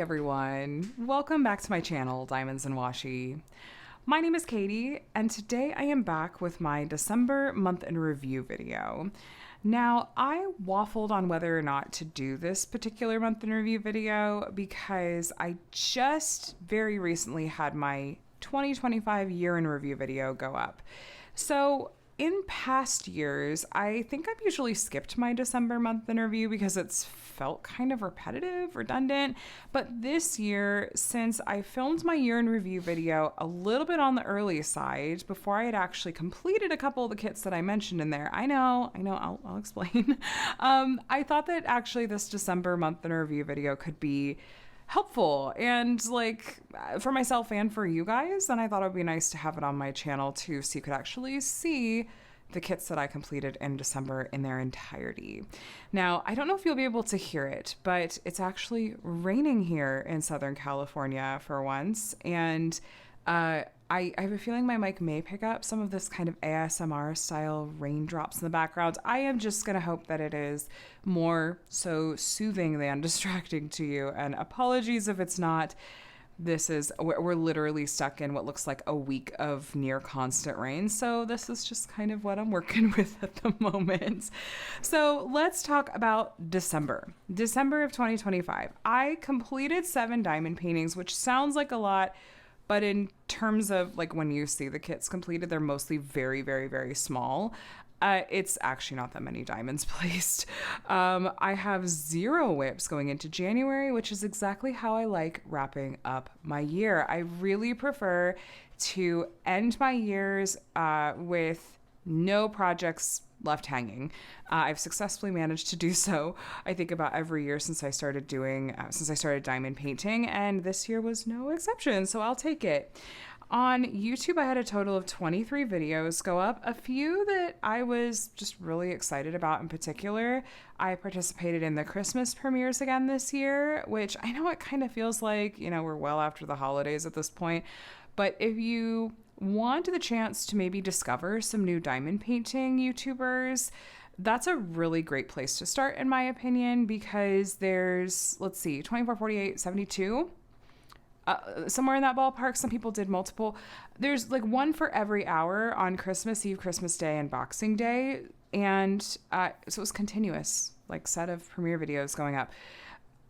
everyone. Welcome back to my channel, Diamonds and Washi. My name is Katie, and today I am back with my December month in review video. Now, I waffled on whether or not to do this particular month in review video because I just very recently had my 2025 year in review video go up. So in past years, I think I've usually skipped my December month in review because it's felt kind of repetitive, redundant. But this year, since I filmed my year in review video a little bit on the early side before I had actually completed a couple of the kits that I mentioned in there, I know, I'll explain. I thought that actually this December month in review video could be helpful and for myself and for you guys, and I thought it would be nice to have it on my channel too, so you could actually see the kits that I completed in December in their entirety. Now, I don't know if you'll be able to hear it, but it's actually raining here in Southern California for once, and I have a feeling my mic may pick up some of this kind of ASMR style raindrops in the background. I am just going to hope that it is more so soothing than distracting to you. And apologies if it's not. We're literally stuck in what looks like a week of near constant rain. So this is just kind of what I'm working with at the moment. So let's talk about December of 2025. I completed 7 diamond paintings, which sounds like a lot. But in terms of when you see the kits completed, they're mostly very, very, very small. It's actually not that many diamonds placed. I have 0 whips going into January, which is exactly how I like wrapping up my year. I really prefer to end my years with no projects left hanging. I've successfully managed to do so, I think, about every year since I started diamond painting, and this year was no exception, so I'll take it. On YouTube, I had a total of 23 videos go up, a few that I was just really excited about in particular. I participated in the Christmas premieres again this year, which I know it kind of feels like, we're well after the holidays at this point, but if you want the chance to maybe discover some new diamond painting YouTubers, that's a really great place to start, in my opinion, because there's, 24, 48, 72. Somewhere in that ballpark. Some people did multiple. There's one for every hour on Christmas Eve, Christmas Day, and Boxing Day. And so it was continuous, set of premiere videos going up.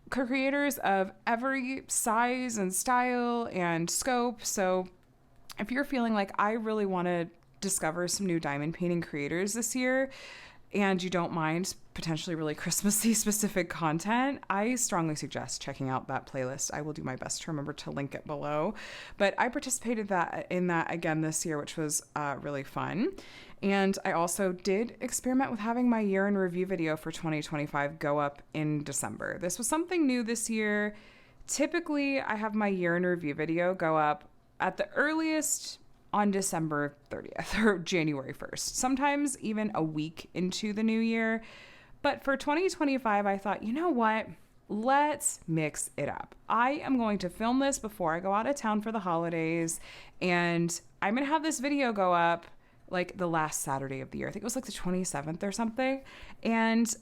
Creators of every size and style and scope. So if you're feeling like I really want to discover some new diamond painting creators this year, and you don't mind potentially really Christmassy specific content, I strongly suggest checking out that playlist. I will do my best to remember to link it below. But I participated in that again this year, which was really fun. And I also did experiment with having my year in review video for 2025 go up in December. This was something new this year. Typically, I have my year in review video go up at the earliest on December 30th or January 1st, sometimes even a week into the new year. But for 2025, I thought, you know what? Let's mix it up. I am going to film this before I go out of town for the holidays, and I'm going to have this video go up the last Saturday of the year. I think it was the 27th or something. And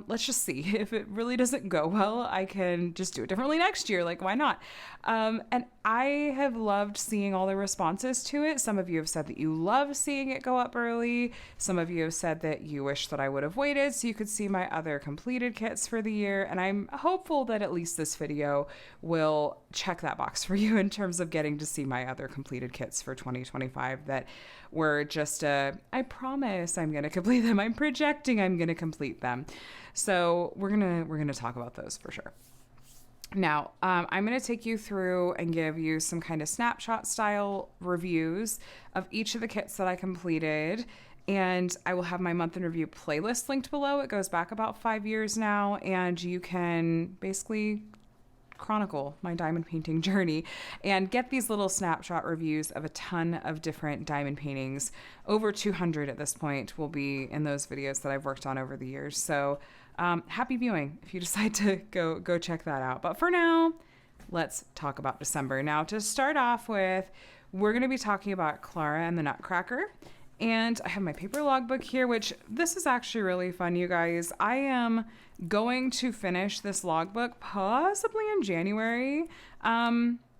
let's just see. If it really doesn't go well, I can just do it differently next year. Why not? And I have loved seeing all the responses to it. Some of you have said that you love seeing it go up early. Some of you have said that you wish that I would have waited so you could see my other completed kits for the year. And I'm hopeful that at least this video will check that box for you in terms of getting to see my other completed kits for 2025 that were just I promise I'm going to complete them. I'm projecting I'm going to complete them. So we're going to talk about those for sure. Now, I'm going to take you through and give you some kind of snapshot style reviews of each of the kits that I completed. And I will have my month in review playlist linked below. It goes back about 5 years now, and you can basically chronicle my diamond painting journey and get these little snapshot reviews of a ton of different diamond paintings. Over 200 at this point will be in those videos that I've worked on over the years. So happy viewing if you decide to go check that out. But for now, let's talk about December. Now, to start off with, we're going to be talking about Clara and the Nutcracker. And I have my paper logbook here, which this is actually really fun, you guys. I am going to finish this logbook possibly in January.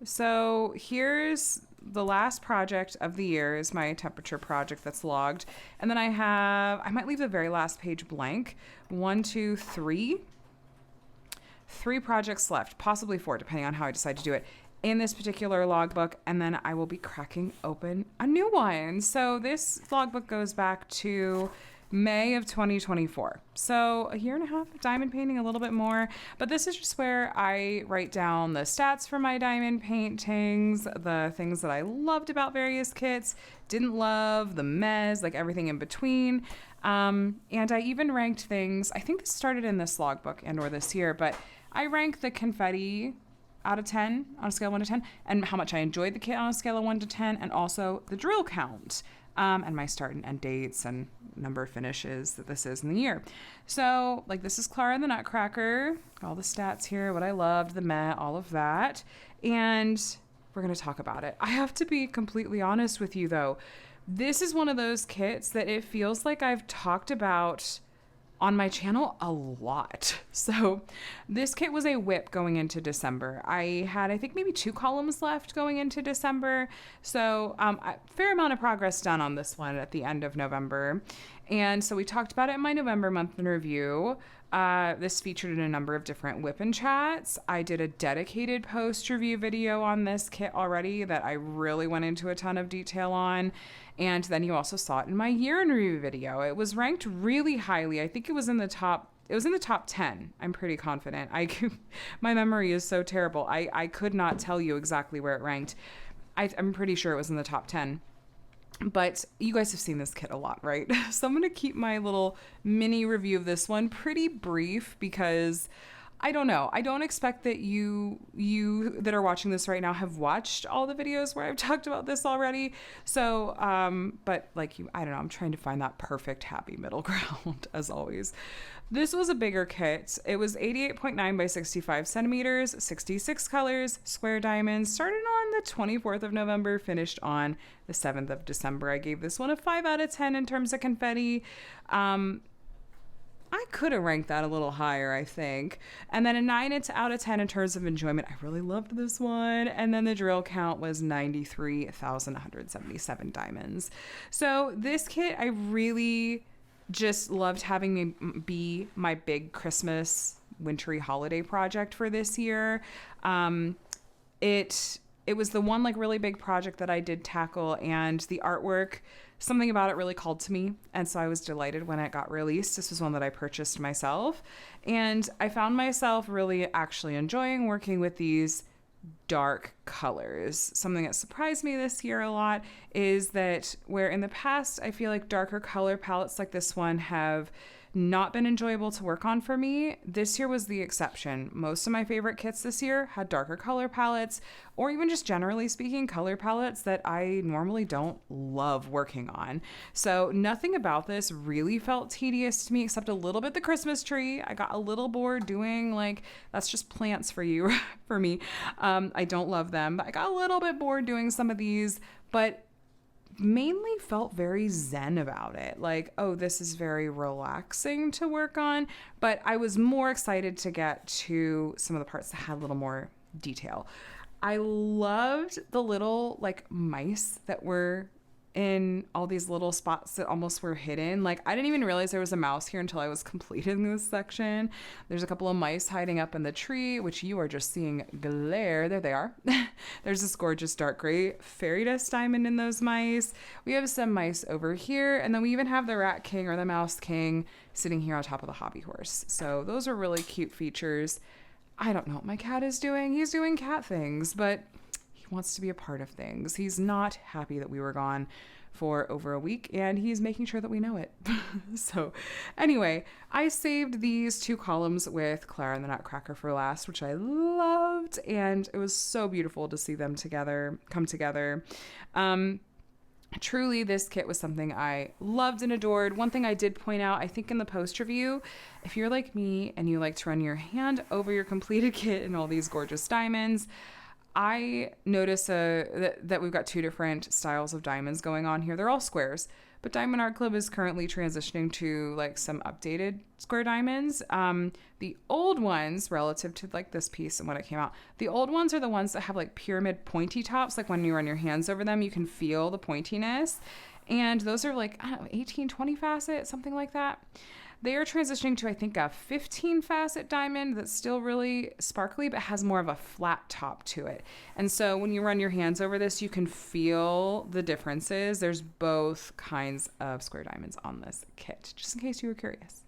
So here's the last project of the year is my temperature project that's logged. And then I might leave the very last page blank. 1, 2, 3. 3 projects left, possibly 4, depending on how I decide to do it in this particular logbook. And then I will be cracking open a new one. So this logbook goes back to May of 2024. So a year and a half of diamond painting, a little bit more. But this is just where I write down the stats for my diamond paintings, the things that I loved about various kits, didn't love, the mez, like everything in between. And I even ranked things, I think this started in this logbook and or this year, but I rank the confetti out of 10 on a scale of 1 to 10 and how much I enjoyed the kit on a scale of 1 to 10 and also the drill count. And my start and end dates and number of finishes that this is in the year. So, like, this is Clara and the Nutcracker. All the stats here, what I loved, the Met, all of that. And we're going to talk about it. I have to be completely honest with you, though. This is one of those kits that it feels like I've talked about on my channel a lot. So this kit was a whip going into December. I had, I think, maybe 2 columns left going into December. So a fair amount of progress done on this one at the end of November. And so we talked about it in my November month in review. This featured in a number of different whip-in chats. I did a dedicated post-review video on this kit already that I really went into a ton of detail on. And then you also saw it in my year in review video. It was ranked really highly. I think it was in the top 10. I'm pretty confident. My memory is so terrible. I could not tell you exactly where it ranked. I'm pretty sure it was in the top 10. But you guys have seen this kit a lot, right? So I'm going to keep my little mini review of this one pretty brief because I don't know. I don't expect that you that are watching this right now have watched all the videos where I've talked about this already. So, but like I don't know. I'm trying to find that perfect happy middle ground as always. This was a bigger kit. It was 88.9 by 65 centimeters, 66 colors, square diamonds, started on the 24th of November, finished on the 7th of December. I gave this one a 5 out of 10 in terms of confetti. I could have ranked that a little higher, I think. And then a 9 out of 10 in terms of enjoyment. I really loved this one. And then the drill count was 93,177 diamonds. So this kit, I really just loved having be my big Christmas wintry holiday project for this year. It was the one like really big project that I did tackle, and the artwork, something about it really called to me. And so I was delighted when it got released. This was one that I purchased myself. And I found myself really actually enjoying working with these dark colors. Something that surprised me this year a lot is that where in the past I feel like darker color palettes like this one have not been enjoyable to work on for me, this year was the exception. Most of my favorite kits this year had darker color palettes, or even just generally speaking, color palettes that I normally don't love working on. So nothing about this really felt tedious to me except a little bit the Christmas tree. I got a little bored doing like, that's just plants for you, for me. I don't love them, but I got a little bit bored doing some of these, but mainly felt very zen about it. Like, oh, this is very relaxing to work on. But I was more excited to get to some of the parts that had a little more detail. I loved the little like mice that were in all these little spots that almost were hidden. Like, I didn't even realize there was a mouse here until I was completing this section. There's a couple of mice hiding up in the tree, which you are just seeing glare. There they are. There's this gorgeous dark gray fairy dust diamond in those mice. We have some mice over here, and then we even have the rat king or the mouse king sitting here on top of the hobby horse. So those are really cute features. I don't know what my cat is doing. He's doing cat things, but wants to be a part of things. He's not happy that we were gone for over a week, and he's making sure that we know it. So anyway, I saved these 2 columns with Clara and the Nutcracker for last, which I loved, and it was so beautiful to see them come together. Truly, this kit was something I loved and adored. One thing I did point out, I think in the post review, if you're like me and you like to run your hand over your completed kit and all these gorgeous diamonds, I notice that we've got 2 different styles of diamonds going on here. They're all squares, but Diamond Art Club is currently transitioning to like some updated square diamonds. The old ones, relative to like this piece and when it came out, the old ones are the ones that have like pyramid pointy tops. Like when you run your hands over them, you can feel the pointiness. And those are like, I don't know, 18, 20 facet, something like that. They are transitioning to, I think, a 15 facet diamond that's still really sparkly, but has more of a flat top to it. And so when you run your hands over this, you can feel the differences. There's both kinds of square diamonds on this kit, just in case you were curious.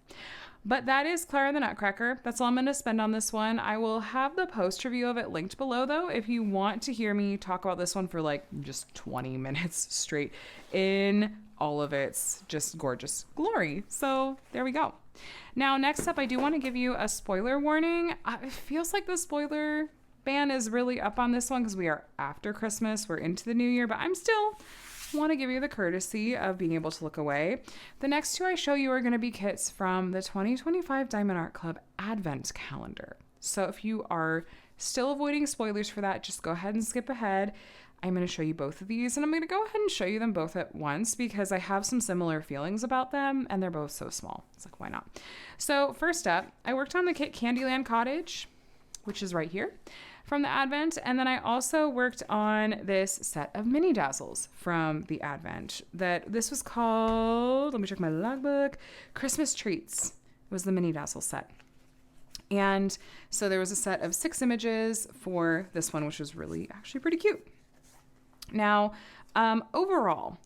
But that is Clara the Nutcracker. That's all I'm going to spend on this one. I will have the post review of it linked below, though, if you want to hear me talk about this one for like just 20 minutes straight in all of its just gorgeous glory. So there we go. Now, next up, I do want to give you a spoiler warning. It feels like the spoiler ban is really up on this one because we are after Christmas. We're into the new year, but I'm still want to give you the courtesy of being able to look away. The next two I show you are going to be kits from the 2025 Diamond Art Club Advent Calendar. So if you are still avoiding spoilers for that, just go ahead and skip ahead. I'm going to show you both of these, and I'm going to go ahead and show you them both at once because I have some similar feelings about them, and they're both so small. It's like, why not? So first up, I worked on the kit Candyland Cottage, which is right here, from the Advent. And then I also worked on this set of mini dazzles from the Advent. This was called, let me check my logbook, Christmas Treats was the mini dazzle set. And so there was a set of 6 images for this one, which was really actually pretty cute. Now, overall,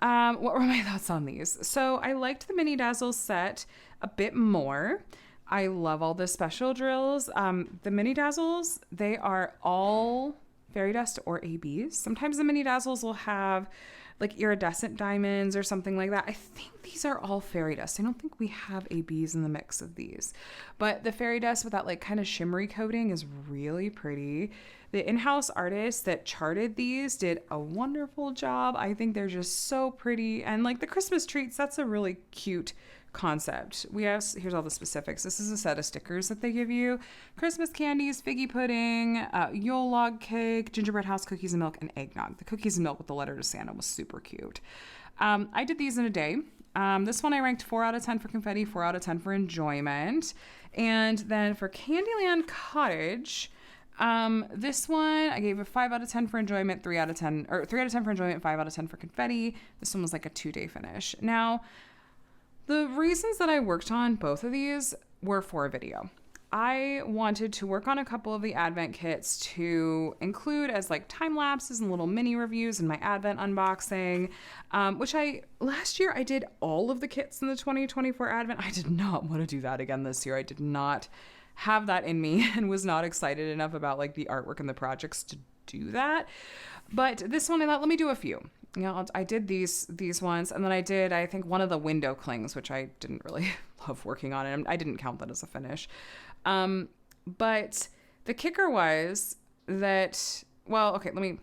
what were my thoughts on these? So I liked the mini dazzles set a bit more. I love all the special drills. The mini dazzles, they are all fairy dust or ABs. Sometimes the mini dazzles will have like iridescent diamonds or something like that. I think these are all fairy dust. I don't think we have ABs in the mix of these. But the fairy dust with that like kind of shimmery coating is really pretty. The in-house artist that charted these did a wonderful job. I think they're just so pretty. And like the Christmas treats, that's a really cute concept. Here's all the specifics. This is a set of stickers that they give you: Christmas candies, figgy pudding, Yule log cake, gingerbread house cookies and milk, and eggnog. The cookies and milk with the letter to Santa was super cute. I did these in a day. This one I ranked 4 out of 10 for confetti, 4 out of 10 for enjoyment. And then for Candyland Cottage, this one I gave a 5 out of 10 for enjoyment, 3 out of 10 for enjoyment, 5 out of 10 for confetti. This one was like a 2-day finish. Now, the reasons that I worked on both of these were for a video. I wanted to work on a couple of the Advent kits to include as like time lapses and little mini reviews in my Advent unboxing, last year I did all of the kits in the 2024 Advent. I did not want to do that again this year. I did not have that in me and was not excited enough about like the artwork and the projects to do that. But this one I thought, let me do a few. You know, I did these ones, and then I did, I think, one of the window clings, which I didn't really love working on, and I didn't count that as a finish. But the kicker was that, well, okay, let me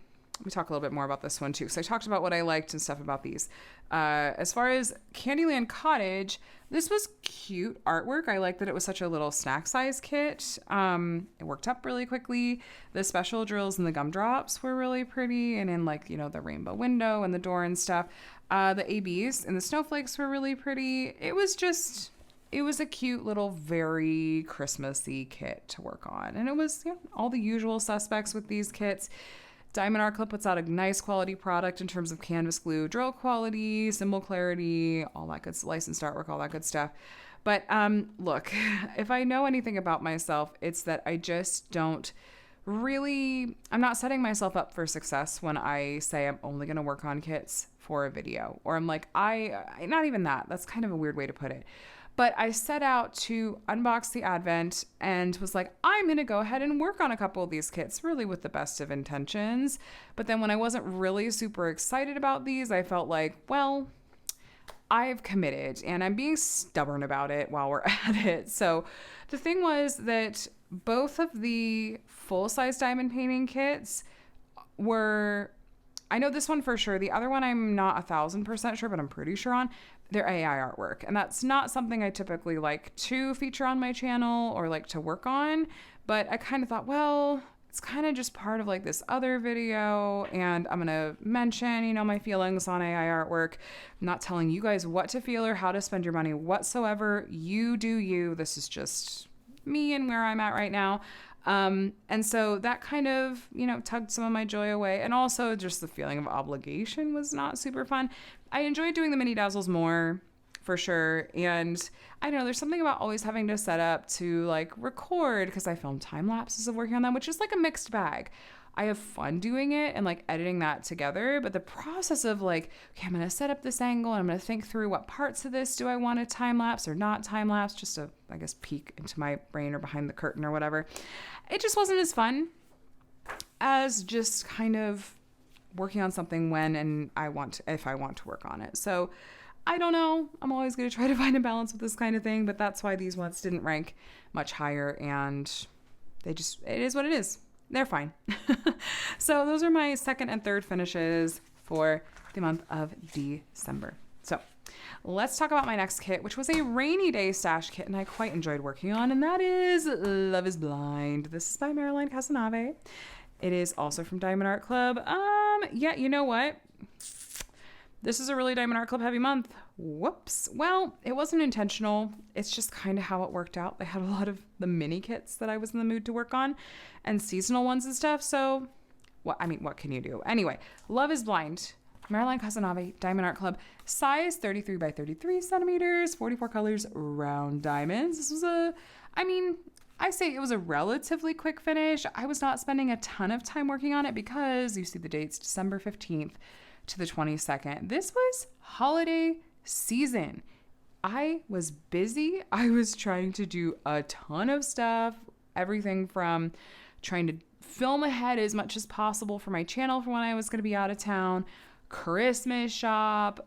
talk a little bit more about this one too. So I talked about what I liked and stuff about these. As far as Candyland Cottage, this was cute artwork. I liked that it was such a little snack size kit. It worked up really quickly. The special drills and the gumdrops were really pretty, and in like, you know, the rainbow window and the door and stuff. The ABs and the snowflakes were really pretty. It was a cute little, very Christmassy kit to work on. And it was, you know, all the usual suspects with these kits. Diamond Art Club puts out a nice quality product in terms of canvas glue, drill quality, symbol clarity, all that good licensed artwork, all that good stuff. But look, if I know anything about myself, it's that I just don't really, I'm not setting myself up for success when I say I'm only going to work on kits for a video. Or I'm like, not even that. That's kind of a weird way to put it. But I set out to unbox the Advent and was like, I'm going to go ahead and work on a couple of these kits, really with the best of intentions. But then when I wasn't really super excited about these, I felt like, well, I've committed and I'm being stubborn about it while we're at it. So the thing was that both of the full-size diamond painting kits were, I know this one for sure. The other one I'm not 1,000% sure, but I'm pretty sure on. They're AI artwork. And that's not something I typically like to feature on my channel or like to work on. But I kind of thought, well, it's kind of just part of like this other video, and I'm gonna mention, you know, my feelings on AI artwork. I'm not telling you guys what to feel or how to spend your money whatsoever. You do you. This is just me and where I'm at right now. And so that kind of, you know, tugged some of my joy away. And also just the feeling of obligation was not super fun. I enjoyed doing the mini dazzles more, for sure. And I don't know, there's something about always having to set up to like record, because I film time lapses of working on them, which is like a mixed bag. I have fun doing it and like editing that together, but the process of like, okay, I'm going to set up this angle and I'm going to think through what parts of this do I want to time lapse or not time lapse, just to, I guess, peek into my brain or behind the curtain or whatever. It just wasn't as fun as just kind of working on something when and if I want to work on it. So I don't know. I'm always going to try to find a balance with this kind of thing, but that's why these ones didn't rank much higher, and it is what it is. They're fine. So those are my second and third finishes for the month of December. So let's talk about my next kit, which was a rainy day stash kit, and I quite enjoyed working on, and that is Love is Blind. This is by Maryline Cazenave. It is also from Diamond Art Club. Yeah, you know what? This is a really Diamond Art Club heavy month. Whoops. Well, it wasn't intentional. It's just kind of how it worked out. They had a lot of the mini kits that I was in the mood to work on and seasonal ones and stuff. So, what can you do? Anyway, Love is Blind. Maryline Cazenave, Diamond Art Club. Size 33 by 33 centimeters, 44 colors, round diamonds. This was I say it was a relatively quick finish. I was not spending a ton of time working on it because you see the dates, December 15th to the 22nd. This was holiday season. I was busy. I was trying to do a ton of stuff, everything from trying to film ahead as much as possible for my channel for when I was going to be out of town, Christmas shop,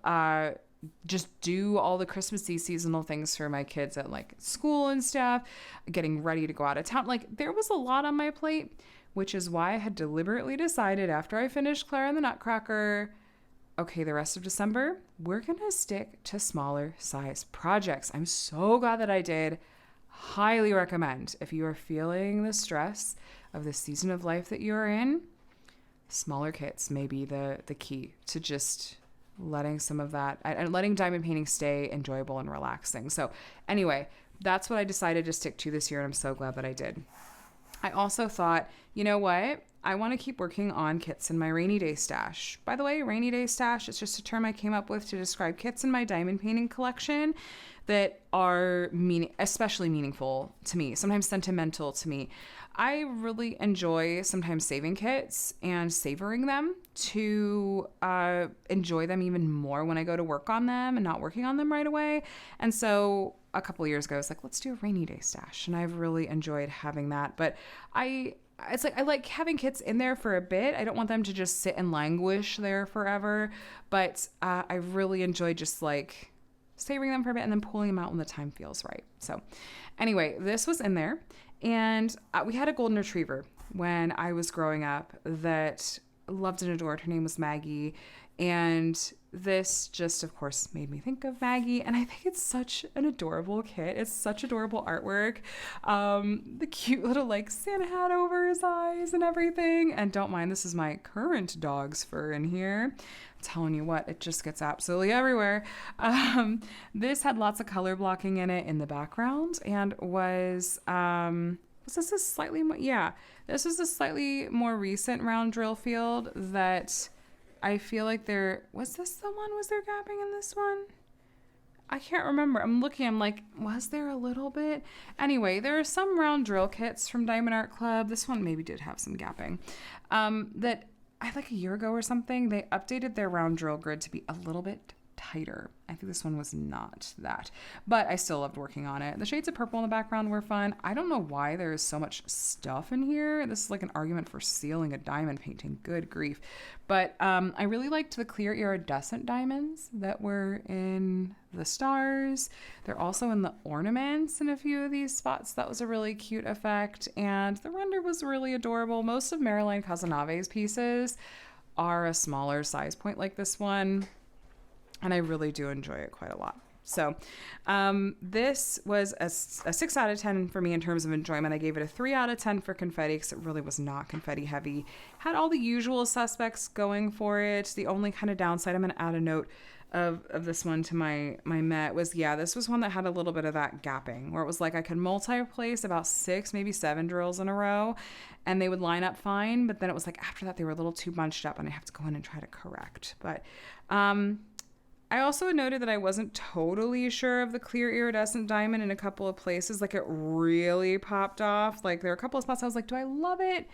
just do all the Christmassy seasonal things for my kids at like school and stuff, getting ready to go out of town. Like, there was a lot on my plate, which is why I had deliberately decided after I finished Clara and the Nutcracker, okay, the rest of December, we're going to stick to smaller size projects. I'm so glad that I did. Highly recommend, if you are feeling the stress of the season of life that you're in, smaller kits may be the key to just letting some of that and letting diamond painting stay enjoyable and relaxing. So anyway, that's what I decided to stick to this year, and I'm so glad that I did. I also thought, you know what? I want to keep working on kits in my rainy day stash. By the way, rainy day stash is just a term I came up with to describe kits in my diamond painting collection that are especially meaningful to me, sometimes sentimental to me. I really enjoy sometimes saving kits and savoring them to enjoy them even more when I go to work on them and not working on them right away. And so a couple of years ago, I was like, let's do a rainy day stash. And I've really enjoyed having that. But I like having kits in there for a bit. I don't want them to just sit and languish there forever. But I really enjoy just like savoring them for a bit and then pulling them out when the time feels right. So anyway, this was in there. And we had a golden retriever when I was growing up that loved and adored. Her name was Maggie. And this just, of course, made me think of Maggie. And I think it's such an adorable kit. It's such adorable artwork. The cute little like Santa hat over his eyes and everything. And don't mind, this is my current dog's fur in here. I'm telling you what, it just gets absolutely everywhere. This had lots of color blocking in it in the background, and was this a slightly more, yeah, this was a slightly more recent round drill field that I feel like was this the one? Was there gapping in this one? I can't remember. I'm like, was there a little bit? Anyway, there are some round drill kits from Diamond Art Club. This one maybe did have some gapping. That I like a year ago or something, they updated their round drill grid to be a little bit tighter. I think this one was not that, but I still loved working on it. The shades of purple in the background were fun. I don't know why there is so much stuff in here. This is like an argument for sealing a diamond painting. Good grief. But I really liked the clear iridescent diamonds that were in the stars. They're also in the ornaments in a few of these spots. That was a really cute effect. And the render was really adorable. Most of Maryline Cazenave's pieces are a smaller size point like this one. And I really do enjoy it quite a lot. So this was a 6 out of 10 for me in terms of enjoyment. I gave it a 3 out of 10 for confetti because it really was not confetti heavy. Had all the usual suspects going for it. The only kind of downside, I'm going to add a note of this one to my Met, was, this was one that had a little bit of that gapping where it was like I could multi-place about 6, maybe 7 drills in a row and they would line up fine. But then it was like after that, they were a little too bunched up and I have to go in and try to correct. But I also noted that I wasn't totally sure of the clear iridescent diamond in a couple of places. Like it really popped off. Like there were a couple of spots I was like, do I love it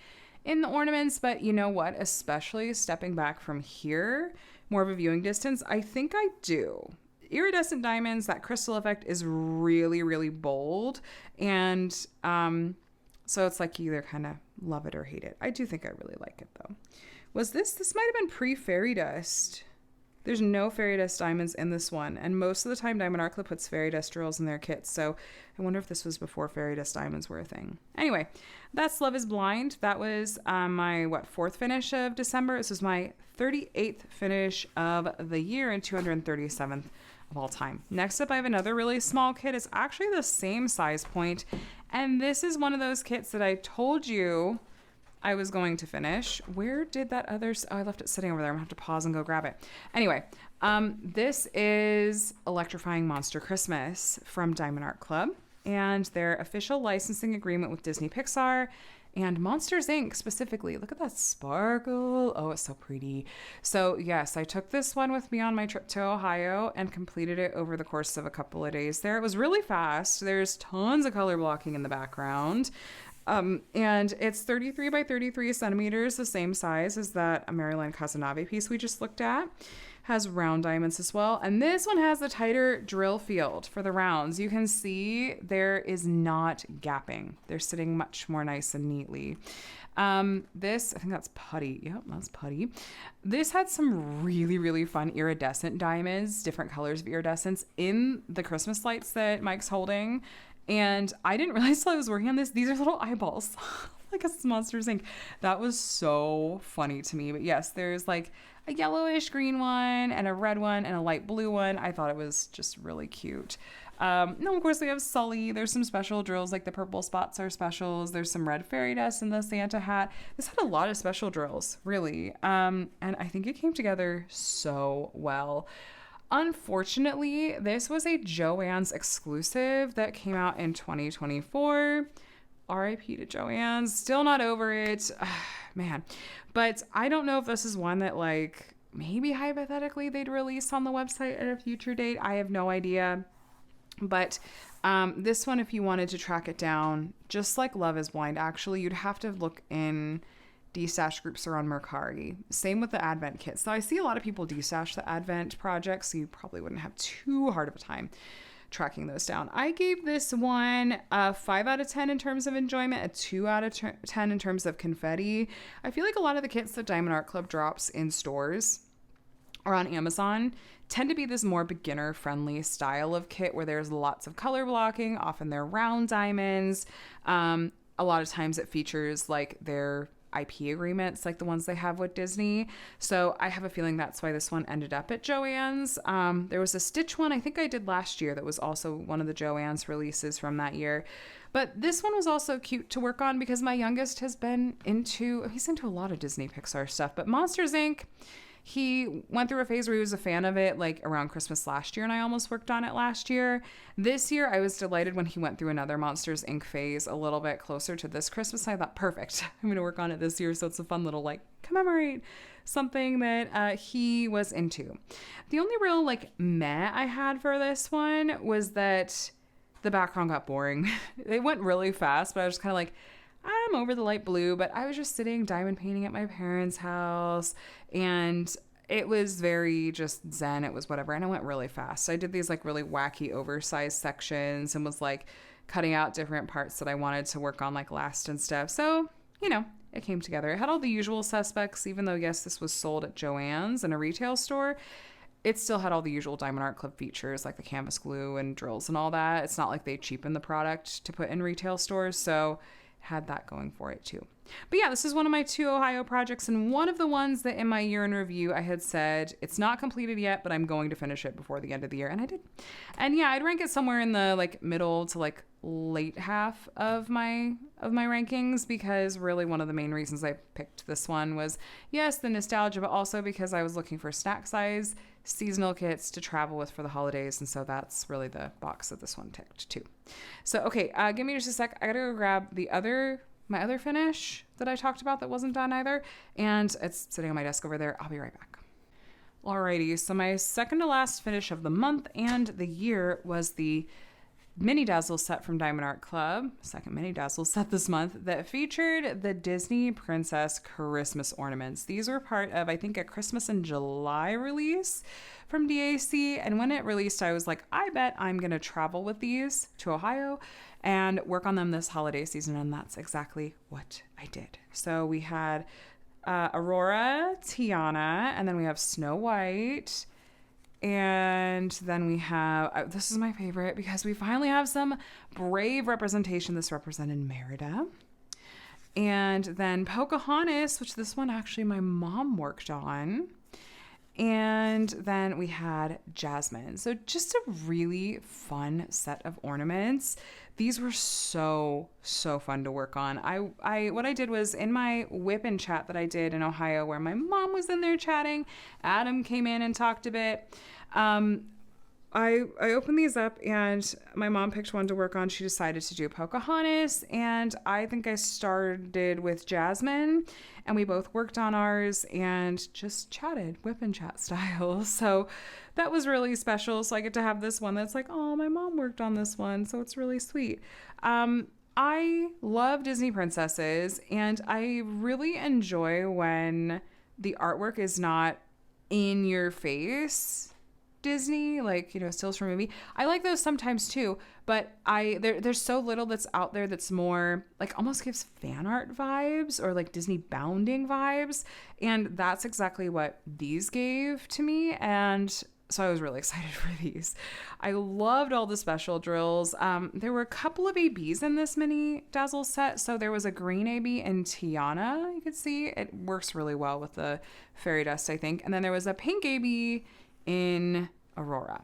in the ornaments? But you know what? Especially stepping back from here, more of a viewing distance, I think I do. Iridescent diamonds, that crystal effect is really, really bold. And so it's like you either kind of love it or hate it. I do think I really like it though. This might have been pre-fairy dust. There's no fairy dust diamonds in this one. And most of the time Diamond Art Club puts fairy dust drills in their kits. So I wonder if this was before fairy dust diamonds were a thing. Anyway, that's Love is Blind. That was my, 4th finish of December. This was my 38th finish of the year and 237th of all time. Next up, I have another really small kit. It's actually the same size point. And this is one of those kits that I told you I was going to finish. Where did that other... Oh, I left it sitting over there. I'm going to have to pause and go grab it. Anyway, this is Electrifying Monster Christmas from Diamond Art Club and their official licensing agreement with Disney Pixar and Monsters, Inc. specifically. Look at that sparkle. Oh, it's so pretty. So yes, I took this one with me on my trip to Ohio and completed it over the course of a couple of days there. It was really fast. There's tons of color blocking in the background. And it's 33 by 33 centimeters, the same size as that Maryline Cazenave piece we just looked at. Has round diamonds as well. And this one has the tighter drill field for the rounds. You can see there is not gapping. They're sitting much more nice and neatly. This, I think that's putty. Yep, that's putty. This had some really, really fun iridescent diamonds, different colors of iridescence in the Christmas lights that Mike's holding. And I didn't realize till I was working on this, these are little eyeballs, like a Monsters Inc. That was so funny to me. But yes, there's like a yellowish green one and a red one and a light blue one. I thought it was just really cute. No, of course we have Sully. There's some special drills, like the purple spots are specials. There's some red fairy dust in the Santa hat. This had a lot of special drills, really. And I think it came together so well. Unfortunately, this was a JoAnn's exclusive that came out in 2024. RIP to JoAnn. Still not over it. Man. But I don't know if this is one that, like, maybe hypothetically they'd release on the website at a future date. I have no idea. But this one, if you wanted to track it down, just like Love is Blind, actually, you'd have to look in destash groups are on Mercari. Same with the Advent kits. So I see a lot of people destash the Advent projects, so you probably wouldn't have too hard of a time tracking those down. I gave this one a 5 out of 10 in terms of enjoyment, a 2 out of 10 in terms of confetti. I feel like a lot of the kits that Diamond Art Club drops in stores or on Amazon tend to be this more beginner-friendly style of kit where there's lots of color blocking. Often they're round diamonds. A lot of times it features like their IP agreements, like the ones they have with Disney. So I have a feeling that's why this one ended up at JoAnn's. There was a Stitch one I think I did last year that was also one of the JoAnn's releases from that year. But this one was also cute to work on because my youngest he's into a lot of Disney Pixar stuff, but Monsters, Inc., he went through a phase where he was a fan of it, like around Christmas last year, and I almost worked on it last year. This year, I was delighted when he went through another Monsters, Inc. phase a little bit closer to this Christmas. I thought, perfect, I'm going to work on it this year, so it's a fun little, like, commemorate something that he was into. The only real, like, meh I had for this one was that the background got boring. It went really fast, but I was just kind of like, I'm over the light blue, but I was just sitting diamond painting at my parents' house and it was very just zen. It was whatever. And it went really fast. So I did these like really wacky oversized sections and was like cutting out different parts that I wanted to work on, like last and stuff. So, you know, it came together. It had all the usual suspects, even though, yes, this was sold at JoAnn's in a retail store. It still had all the usual Diamond Art Club features like the canvas glue and drills and all that. It's not like they cheapened the product to put in retail stores. So had that going for it too. But yeah, this is one of my 2 Ohio projects, and one of the ones that in my year in review I had said it's not completed yet, but I'm going to finish it before the end of the year, and I did. And yeah, I'd rank it somewhere in the like middle to like late half of my rankings, because really one of the main reasons I picked this one was, yes, the nostalgia, but also because I was looking for snack size seasonal kits to travel with for the holidays, and so that's really the box that this one ticked too. So okay, give me just a sec. I gotta go grab my other finish that I talked about that wasn't done either, and it's sitting on my desk over there. I'll be right back. Alrighty, so my second to last finish of the month and the year was the Mini Dazzle set from Diamond Art Club, second Mini Dazzle set this month, that featured the Disney Princess Christmas ornaments. These were part of, I think, a Christmas in July release from DAC, and when it released, I was like, I bet I'm going to travel with these to Ohio and work on them this holiday season, and that's exactly what I did. So we had Aurora, Tiana, and then we have Snow White. And then we have, this is my favorite because we finally have some brave representation. This represented Merida. And then Pocahontas, which this one actually my mom worked on. And then we had Jasmine. So just a really fun set of ornaments. These were so fun to work on. What I did was in my whip and chat that I did in Ohio, where my mom was in there chatting, Adam came in and talked a bit. I opened these up and my mom picked one to work on. She decided to do Pocahontas, and I think I started with Jasmine, and we both worked on ours and just chatted, whip and chat style. So that was really special. So I get to have this one that's like, oh, my mom worked on this one, so it's really sweet. I love Disney princesses, and I really enjoy when the artwork is not in your face Disney, like, stills from a movie. I like those sometimes too, but there's so little that's out there that's more like almost gives fan art vibes or like Disney bounding vibes, and that's exactly what these gave to me. And so I was really excited for these. I loved all the special drills. There were a couple of ABs in this Mini Dazzle set. So there was a green AB in Tiana, you could see. It works really well with the fairy dust, I think. And then there was a pink AB in Aurora.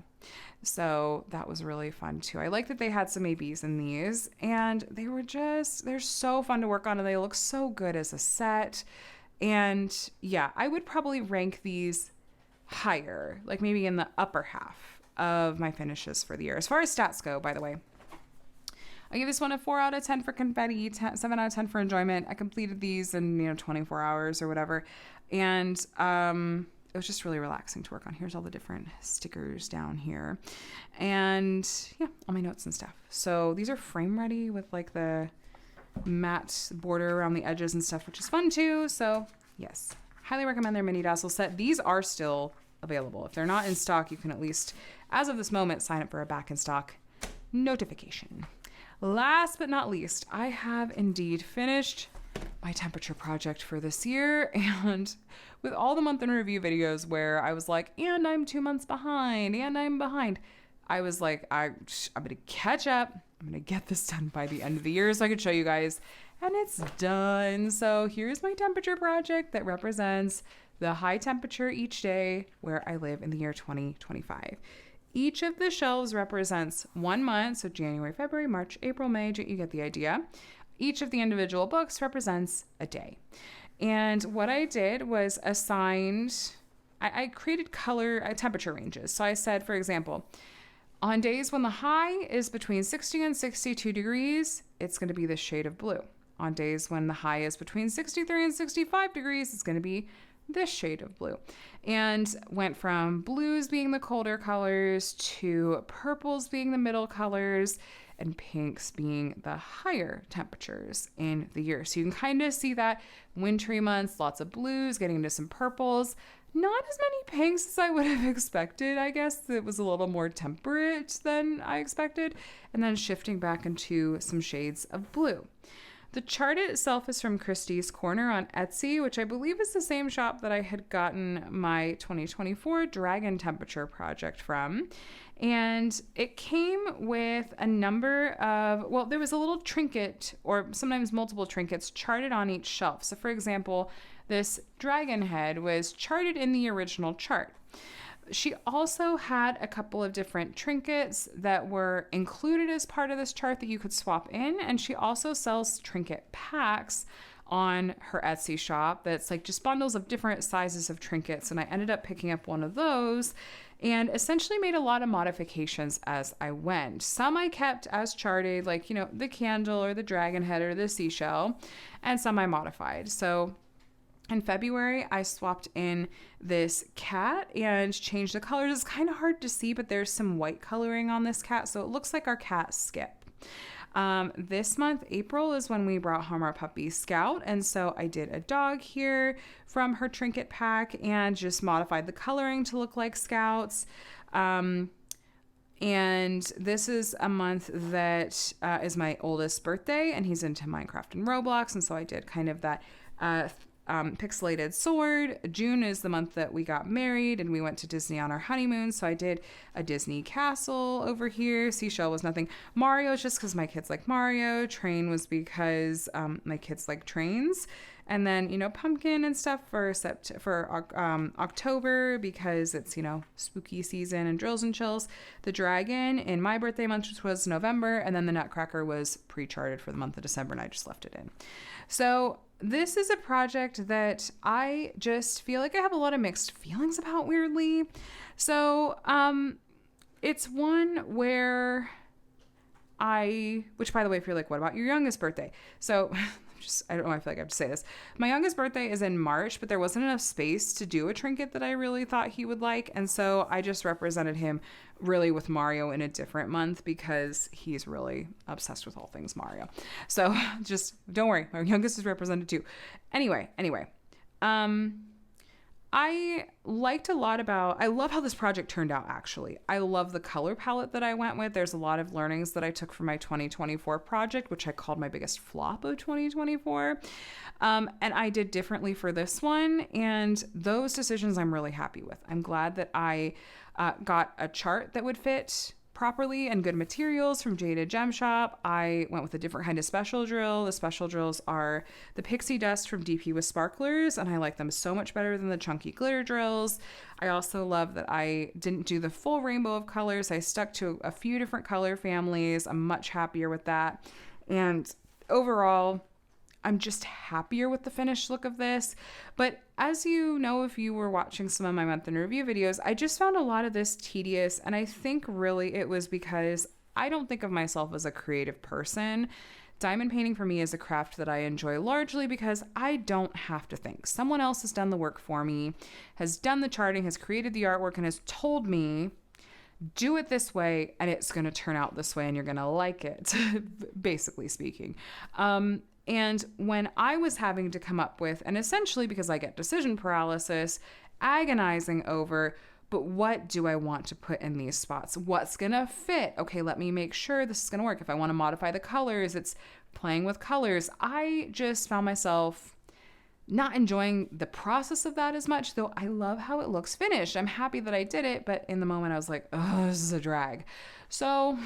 So that was really fun too. I like that they had some ABs in these, and they're so fun to work on, and they look so good as a set. And yeah, I would probably rank these higher, like maybe in the upper half of my finishes for the year. As far as stats go, by the way, I give this one a 4 out of 10 for confetti, 7 out of 10 for enjoyment. I completed these in 24 hours or whatever, and it was just really relaxing to work on. Here's all the different stickers down here, and yeah, all my notes and stuff. So these are frame ready with like the matte border around the edges and stuff, which is fun too. So yes, highly recommend their Mini Dazzle set. These are still available. If they're not in stock, you can at least, as of this moment, sign up for a back in stock notification. Last but not least, I have indeed finished my temperature project for this year, and with all the month in review videos where I was like, and I'm 2 months behind, and I'm behind, I was like, I'm going to catch up. I'm going to get this done by the end of the year so I could show you guys, and it's done. So here's my temperature project that represents the high temperature each day where I live in the year 2025. Each of the shelves represents 1 month, so January, February, March, April, May, you get the idea. Each of the individual books represents a day. And what I did was I created temperature ranges. So I said, for example, on days when the high is between 60 and 62 degrees, it's going to be this shade of blue. On days when the high is between 63 and 65 degrees, it's going to be this shade of blue. And went from blues being the colder colors to purples being the middle colors and pinks being the higher temperatures in the year. So you can kind of see that wintry months, lots of blues, getting into some purples, not as many pinks as I would have expected. I guess it was a little more temperate than I expected, and then shifting back into some shades of blue. The chart itself is from Christie's Corner on Etsy, which I believe is the same shop that I had gotten my 2024 Dragon Temperature project from. And it came with a number of, well, there was a little trinket or sometimes multiple trinkets charted on each shelf. So for example, this dragon head was charted in the original chart. She also had a couple of different trinkets that were included as part of this chart that you could swap in. And she also sells trinket packs on her Etsy shop that's like just bundles of different sizes of trinkets. And I ended up picking up one of those and essentially made a lot of modifications as I went. Some I kept as charted, like, the candle or the dragon head or the seashell, and some I modified. So in February, I swapped in this cat and changed the colors. It's kind of hard to see, but there's some white coloring on this cat, so it looks like our cat Skip. This month, April, is when we brought home our puppy Scout, and so I did a dog here from her trinket pack and just modified the coloring to look like Scout's. And this is a month that is my oldest birthday, and he's into Minecraft and Roblox, and so I did kind of that pixelated sword. June is the month that we got married and we went to Disney on our honeymoon, so I did a Disney castle over here. Seashell was nothing. Mario is just because my kids like Mario. Train was because my kids like trains. And then, pumpkin and stuff for October because it's, spooky season and drills and chills. The dragon in my birthday month, which was November, and then the Nutcracker was pre-charted for the month of December, and I just left it in. So this is a project that I just feel like I have a lot of mixed feelings about, weirdly. So it's one where which by the way, if you're like, what about your youngest birthday? So I don't know, I feel like I have to say this. My youngest birthday is in March, but there wasn't enough space to do a trinket that I really thought he would like. And so I just represented him really with Mario in a different month because he's really obsessed with all things Mario. So just don't worry. My youngest is represented too. Anyway. I love how this project turned out, actually. I love the color palette that I went with. There's a lot of learnings that I took from my 2024 project, which I called my biggest flop of 2024. And I did differently for this one. And those decisions I'm really happy with. I'm glad that I got a chart that would fit properly and good materials from Jaded Gem Shop. I went with a different kind of special drill. The special drills are the pixie dust from DP with sparklers, and I like them so much better than the chunky glitter drills. I also love that I didn't do the full rainbow of colors. I stuck to a few different color families. I'm much happier with that. And overall, I'm just happier with the finished look of this. But as you know, if you were watching some of my month in review videos, I just found a lot of this tedious. And I think really it was because I don't think of myself as a creative person. Diamond painting for me is a craft that I enjoy largely because I don't have to think. Someone else has done the work for me, has done the charting, has created the artwork, and has told me, do it this way and it's going to turn out this way and you're going to like it, basically speaking. And when I was having to come up with, and essentially because I get decision paralysis, agonizing over, but what do I want to put in these spots? What's going to fit? Okay, let me make sure this is going to work. If I want to modify the colors, it's playing with colors. I just found myself not enjoying the process of that as much, though I love how it looks finished. I'm happy that I did it, but in the moment I was like, oh, this is a drag. So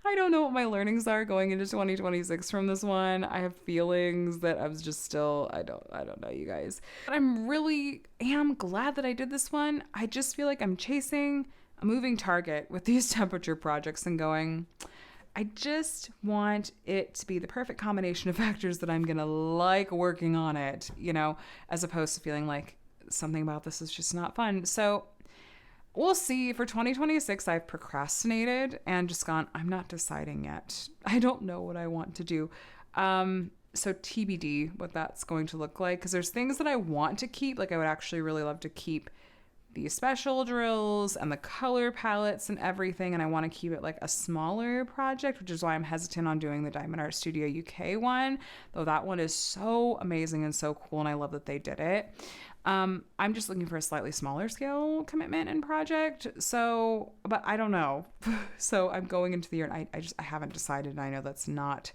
I don't know what my learnings are going into 2026 from this one. I have feelings that I was just still, I don't know, you guys. But I'm glad that I did this one. I just feel like I'm chasing a moving target with these temperature projects and going, I just want it to be the perfect combination of factors that I'm going to like working on it, as opposed to feeling like something about this is just not fun. So we'll see. For 2026, I've procrastinated and just gone, I'm not deciding yet. I don't know what I want to do. So TBD what that's going to look like, because there's things that I want to keep. Like I would actually really love to keep the special drills and the color palettes and everything. And I want to keep it like a smaller project, which is why I'm hesitant on doing the Diamond Art Studio UK one, though that one is so amazing and so cool. And I love that they did it. I'm just looking for a slightly smaller scale commitment and project. So, but I don't know. So I'm going into the year and I haven't decided. And I know that's not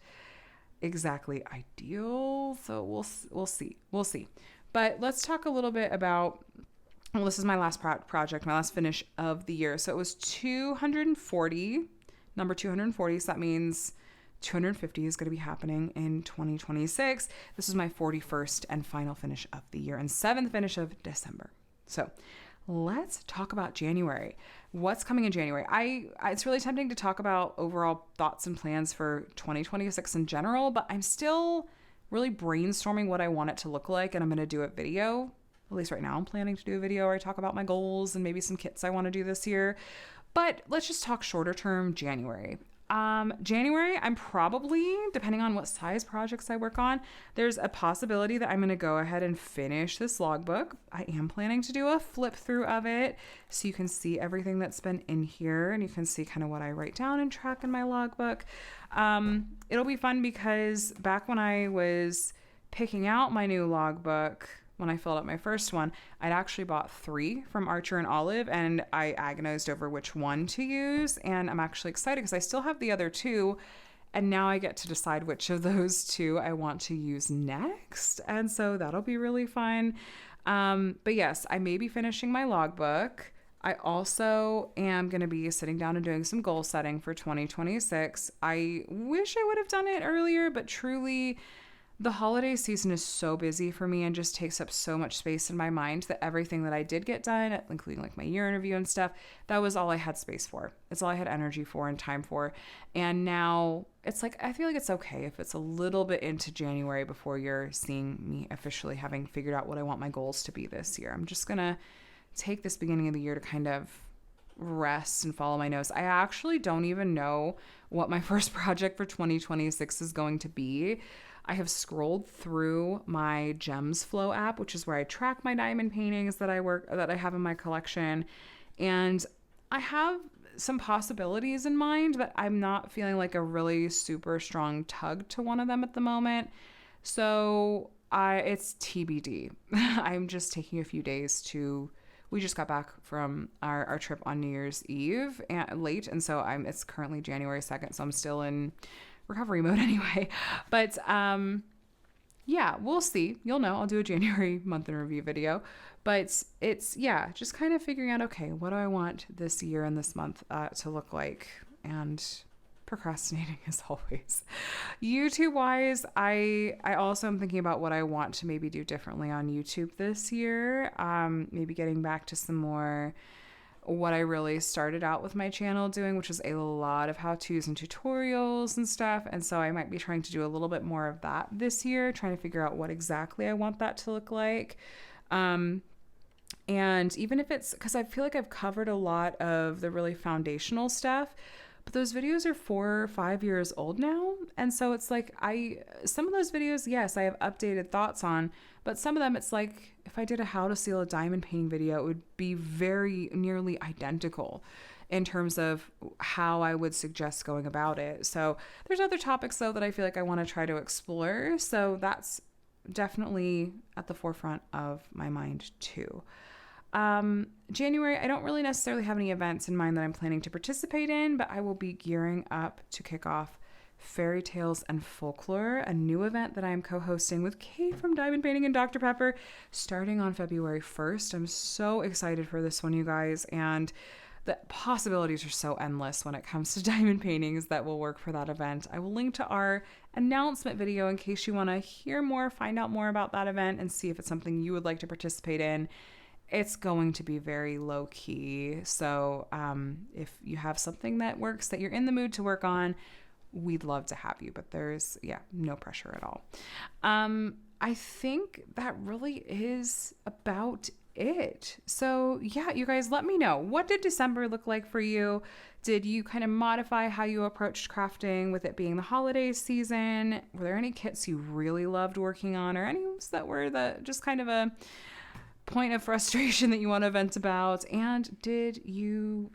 exactly ideal. So we'll see. But let's talk a little bit about, well, this is my last project, my last finish of the year. So it was 240, number 240. So that means 250 is going to be happening in 2026. This is my 41st and final finish of the year and 7th finish of December. So let's talk about January. What's coming in January? It's really tempting to talk about overall thoughts and plans for 2026 in general, but I'm still really brainstorming what I want it to look like, and I'm going to do a video. At least right now I'm planning to do a video where I talk about my goals and maybe some kits I want to do this year. But let's just talk shorter term, January. January, I'm probably, depending on what size projects I work on, there's a possibility that I'm going to go ahead and finish this logbook. I am planning to do a flip through of it so you can see everything that's been in here and you can see kind of what I write down and track in my logbook. It'll be fun because back when I was picking out my new logbook, when I filled out my first one, I'd actually bought 3 from Archer and Olive, and I agonized over which one to use. And I'm actually excited because I still have the other 2, and now I get to decide which of those 2 I want to use next. And so that'll be really fun. But yes, I may be finishing my logbook. I also am going to be sitting down and doing some goal setting for 2026. I wish I would have done it earlier, but truly, the holiday season is so busy for me and just takes up so much space in my mind that everything that I did get done, including like my year in review and stuff, that was all I had space for. It's all I had energy for and time for. And now it's like, I feel like it's okay if it's a little bit into January before you're seeing me officially having figured out what I want my goals to be this year. I'm just going to take this beginning of the year to kind of rest and follow my nose. I actually don't even know what my first project for 2026 is going to be. I have scrolled through my Gems Flow app, which is where I track my diamond paintings that I have in my collection. And I have some possibilities in mind, but I'm not feeling like a really super strong tug to one of them at the moment. So it's TBD. I'm just taking a few days we just got back from our trip on New Year's Eve late. And so it's currently January 2nd. So I'm still in recovery mode anyway. But yeah, we'll see. You'll know. I'll do a January month in review video. But it's, yeah, just kind of figuring out, okay, what do I want this year and this month to look like? And procrastinating as always. YouTube wise, I also am thinking about what I want to maybe do differently on YouTube this year. Maybe getting back to some more what I really started out with my channel doing, which is a lot of how-tos and tutorials and stuff. And so I might be trying to do a little bit more of that this year, trying to figure out what exactly I want that to look like. And even if it's, because I feel like I've covered a lot of the really foundational stuff, but those videos are 4 or 5 years old now. And so it's like some of those videos, yes, I have updated thoughts on, but some of them it's like if I did a how to seal a diamond painting video, it would be very nearly identical in terms of how I would suggest going about it. So there's other topics though that I feel like I want to try to explore. So that's definitely at the forefront of my mind too. January, I don't really necessarily have any events in mind that I'm planning to participate in, but I will be gearing up to kick off Fairy Tales and Folklore, a new event that I am co-hosting with Kate from Diamond Painting and Dr. Pepper, starting on February 1st. I'm so excited for this one, you guys, and the possibilities are so endless when it comes to diamond paintings that will work for that event. I will link to our announcement video in case you want to hear more, find out more about that event, and see if it's something you would like to participate in. It's going to be very low key. So if you have something that works that you're in the mood to work on, we'd love to have you, but there's, no pressure at all. I think that really is about it. So yeah, you guys, let me know. What did December look like for you? Did you kind of modify how you approached crafting with it being the holiday season? Were there any kits you really loved working on, or any that were just kind of a point of frustration that you want to vent about? And did you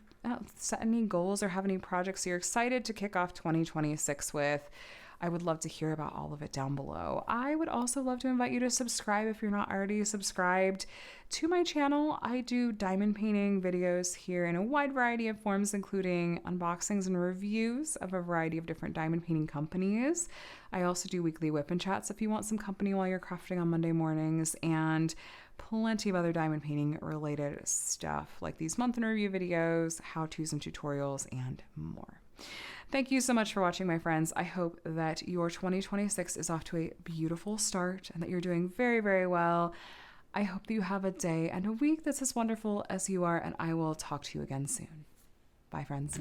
set any goals or have any projects you're excited to kick off 2026 with? I would love to hear about all of it down below. I would also love to invite you to subscribe if you're not already subscribed to my channel. I do diamond painting videos here in a wide variety of forms, including unboxings and reviews of a variety of different diamond painting companies. I also do weekly whip and chats if you want some company while you're crafting on Monday mornings, and plenty of other diamond painting related stuff like these month in review videos, how-tos and tutorials, and more. Thank you so much for watching, my friends. I hope that your 2026 is off to a beautiful start and that you're doing very, very well. I hope that you have a day and a week that's as wonderful as you are, and I will talk to you again soon. Bye, friends.